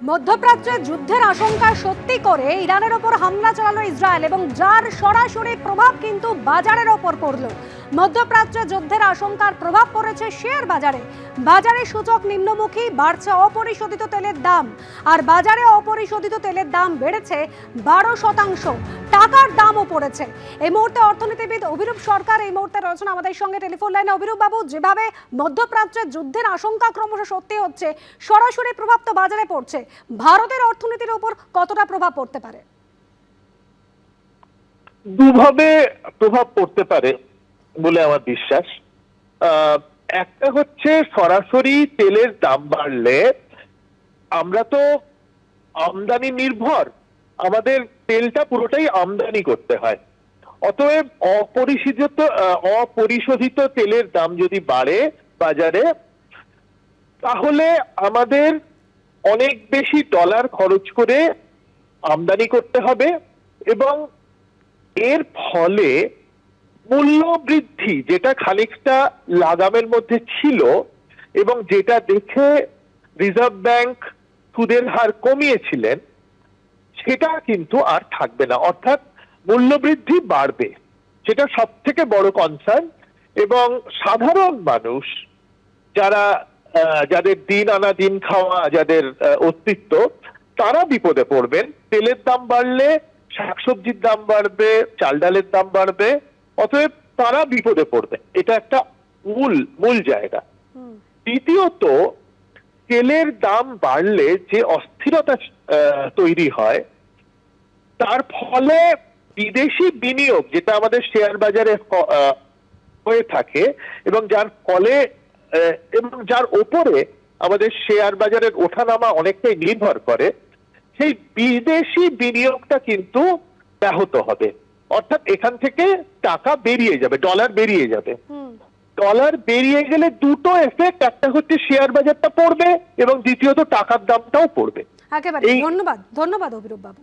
মধ্যপ্রাচ্যে যুদ্ধের আশঙ্কা সত্যি করে ইরানের ওপর হামলা চালালো ইসরায়েল এবং যার সরাসরি প্রভাব কিন্তু বাজারের ওপর পড়লো। মধ্যপ্রাচ্যে যুদ্ধের আশঙ্কার প্রভাব পড়েছে শেয়ার বাজারে। বাজারে সূচক নিম্নমুখী, বাড়ছে অপরিশোধিত তেলের দাম, আর বাজারে অপরিশোধিত তেলের দাম বেড়েছে 12%। টাকার দামও পড়েছে। এই মুহূর্তে অর্থনীতিবিদ অভিরূপ সরকার এই মুহূর্তে রয়েছেন আমাদের সঙ্গে টেলিফোন লাইনে। অভিরূপ বাবু, যেভাবে মধ্যপ্রাচ্যে যুদ্ধের আশঙ্কা ক্রমশ সত্যি হচ্ছে, সরাসরি প্রভাব তো বাজারে পড়ছে, ভারতের অর্থনীতির উপর কতটা প্রভাব পড়তে পারে? দুভাবে প্রভাব পড়তে পারে বলে আমার বিশ্বাস। একটা হচ্ছে সরাসরি তেলের দাম বাড়লে আমরা তো আমদানি নির্ভর, আমাদের তেলটা পুরোটাই আমদানি করতে হয়। অতএব অপরিশোধিত তেলের দাম যদি বাড়ে বাজারে, তাহলে আমাদের অনেক বেশি ডলার খরচ করে আমদানি করতে হবে এবং এর ফলে মূল্য বৃদ্ধি, যেটা খানিকটা লাগামের মধ্যে ছিল এবং যেটা দেখে রিজার্ভ ব্যাংক সুদের হার কমিয়েছিলেন, সেটা কিন্তু আর থাকবে না। অর্থাৎ মূল্য বৃদ্ধি বাড়বে, সেটা সব থেকে বড় কনসার্ন। এবং সাধারণ মানুষ যাদের দিন আনা দিন খাওয়া, যাদের অস্তিত্ব, তারা বিপদে পড়বেন। তেলের দাম বাড়লে শাকসবজির দাম বাড়বে, চাল ডালের দাম বাড়বে, অতএব তারা বিপদে পড়বে। এটা একটা মূল জায়গা। দ্বিতীয়ত, তেলের দাম বাড়লে যে অস্থিরতা তৈরি হয়, তার ফলে বিদেশি বিনিয়োগ, যেটা আমাদের শেয়ার বাজারে হয়ে থাকে এবং যার ওপরে আমাদের শেয়ার বাজারের ওঠানামা অনেকটাই নির্ভর করে, সেই বিদেশি বিনিয়োগটা কিন্তু ব্যাহত হবে। অর্থাৎ এখান থেকে টাকা বেরিয়ে যাবে, ডলার বেরিয়ে যাবে। ডলার বেরিয়ে গেলে দুটো এফেক্ট, একটা হচ্ছে শেয়ার বাজারটা পড়বে এবং দ্বিতীয়ত টাকার দামটাও পড়বে। একেবারে ধন্যবাদ অভিরূপ বাবু।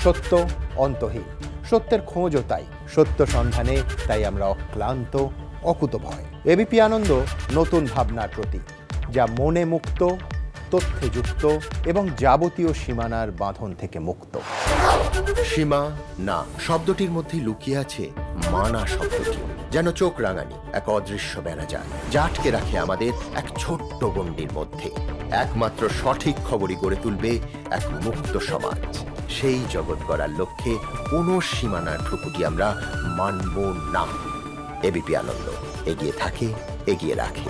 সত্য অন্তহীন, সত্যের খোঁজও তাই, সত্য সন্ধানে তাই আমরা অক্লান্ত, অকুতভয়। এবিপি আনন্দ নতুন ভাবনার প্রতীক, যা মনে মুক্ত, তথ্যে যুক্ত এবং যাবতীয় সীমানার বাঁধন থেকে মুক্ত। সীমা না শব্দটির মধ্যে লুকিয়ে আছে মানা শব্দটি, যেন চোখ রাঙানি এক অদৃশ্য বেড়াজাল, যা আটকে রাখে আমাদের এক ছোট্ট গণ্ডির মধ্যে। একমাত্র সঠিক খবরই গড়ে তুলবে এক মুক্ত সমাজ। সেই জগৎ গড়ার লক্ষ্যে কোনো সীমানার ঠুকুটি আমরা মানব না। এবিপি আনন্দ এগিয়ে থাকে, এগিয়ে রাখে।